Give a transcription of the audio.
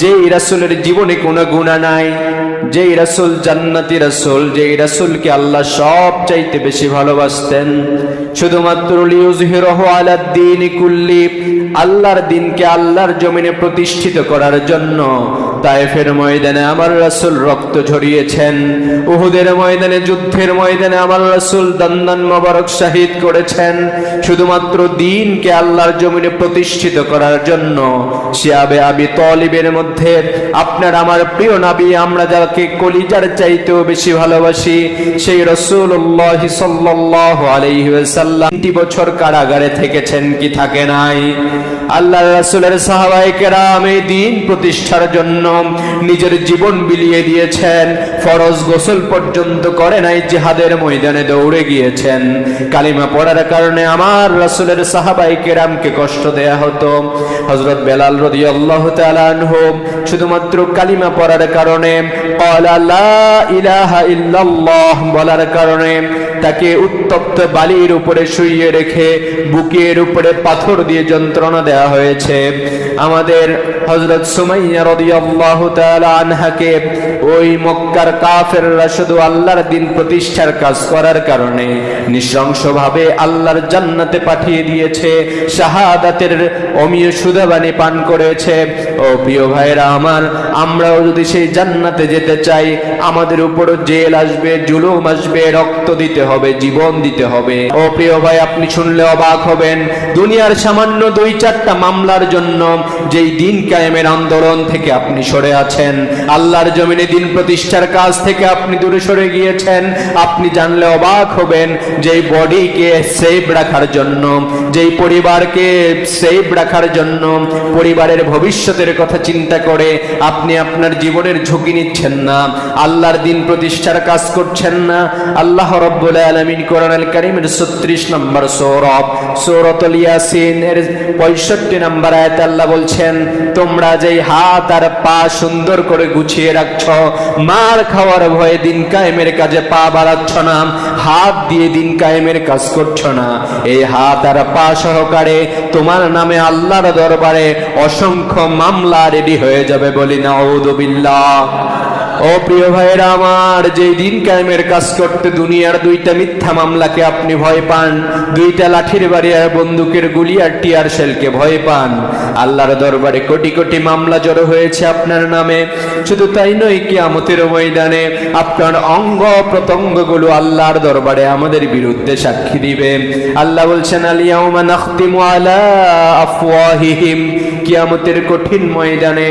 যেই রাসূলের জীবনে কোনো গুনাহ নাই, যেই রাসূল জান্নাতি রাসূল, যেই রাসূলকে আল্লাহ সবচাইতে বেশি ভালোবাসতেন, শুধুমাত্র লিইয়ুযহিরাহু আলাদ দীনি কুল্লি, আল্লাহর দ্বীনকে আল্লাহর জমিনে প্রতিষ্ঠিত করার জন্য তায়েফের ময়দানে আমার রাসূল রক্ত ঝরিয়েছেন, উহুদের ময়দানে, যুদ্ধের ময়দানে আমার রাসূল দন্দন মোবারক শহীদ করেছেন, শুধুমাত্র দ্বীনকে আল্লাহর জমিনে প্রতিষ্ঠিত করার জন্য। শিয়াবে আবি তালিবের মধ্যে আপনার আমার প্রিয় নবী, আমরা যাকে কলিজার চাইতেও বেশি ভালোবাসি, সেই রাসূলুল্লাহ সাল্লাল্লাহু আলাইহি ওয়াসাল্লাম 3 বছর কারাগারে থেকেছেন কি থাকে নাই? আল্লাহর রাসূলের সাহাবায়ে কেরাম এই দ্বীন প্রতিষ্ঠার জন্য নিজের জীবন বিলিয়ে দিয়েছেন, ফরজ গোসল পর্যন্ত করে নাই, জিহাদের ময়দানে দৌড়ে গিয়েছেন। কালিমা পড়ার কারণে আমার রাসূলের সাহাবায়ে কেরামকে কষ্ট দেয়া হতো। হযরত বেলাল রাদিয়াল্লাহু তাআলা আনহু শুধুমাত্র কালিমা পড়ার কারণে, ক্বালা লা ইলাহা ইল্লাল্লাহ বলার কারণে তাকে উত্তপ্ত বালির উপরে শুইয়ে রেখে বুকের উপরে পাথর দিয়ে যন্ত্রণা দেয়া হয়েছে। আমাদের হযরত সুমাইয়া রাদিয়াল্লাহু তাআলা আনহাকে ওই মক্কার কাফেররা শুধু আল্লাহর দ্বীন প্রতিষ্ঠার কাজ করার কারণে নৃশংসভাবে আল্লাহর জান্নাতে পাঠিয়ে দিয়েছে, শাহাদাতের অমীয় সুধাবানি পান করেছে। ও প্রিয় ভাইরা আমার, আমরাও যদি সেই জান্নাতে যেতে চাই, আমাদের উপর জেল আসবে, জুলুম আসবে, রক্ত দিতে হবে, জীবন দিতে হবে। ও প্রিয় ভাই, আপনি শুনলে অবাক হবেন, দুনিয়ার সামান্য 2-4টা মামলার জন্য যেই দ্বীন কায়েমের আন্দোলন থেকে আপনি সরে আছেন, আল্লাহর জমিনে দ্বীন প্রতিষ্ঠার কাজ থেকে আপনি দূরে সরে গিয়েছেন, আপনি জানলে অবাক হবেন। যেই বডিকে সেভ রাখার জন্য, যেই পরিবারকে সেভ রাখার জন্য, পরিবারের ভবিষ্যতের কথা চিন্তা করে আপনি আপনার জীবনের ঝুঁকি নিচ্ছেন না, আল্লাহর দ্বীন প্রতিষ্ঠার কাজ করছেন না। আল্লাহ রাব্বুল আলামিন কোরআনুল কারীমের 36 নম্বর সূরাতুল ইয়াসিন এর 65 নম্বর আয়াতে আল্লাহ বলছেন, তোমরা যেই হাত আর পা সুন্দর করে গুছিয়ে রাখছো, মার খাওয়ার ভয়ে দ্বীন কায়েমের কাজে পা বাড়াচ্ছ না, হাত দিয়ে দ্বীন কায়েমের কাজ করছো না, এই হাত আর পা সহকারে তোমার নামে আল্লাহর দরবারে অসংখ্য মামলা রেডি হয়ে যাবে, বলি নাউযু বিল্লাহ। ও প্রিয় ভাইরা আমার, যে দ্বীন কায়েমের কাজ করতে দুনিয়ার 2টা মিথ্যা মামলাকে আপনি ভয় পান, 2টা লাঠির বাড়ি আর বন্দুকের গুলি আর টিয়ার শেলকে ভয় পান, আল্লাহর দরবারে কোটি কোটি মামলা জড়ো হয়েছে আপনার নামে। শুধু তাই নয়, কিয়ামতের ময়দানে আপনার অঙ্গ প্রত্যঙ্গগুলো আল্লাহর দরবারে আমাদের বিরুদ্ধে সাক্ষী দিবে। আল্লাহ বলছেন, আল ইয়াউমা নাখতিমু আলা আফওয়াহিহিম, কিয়ামতের কঠিন ময়দানে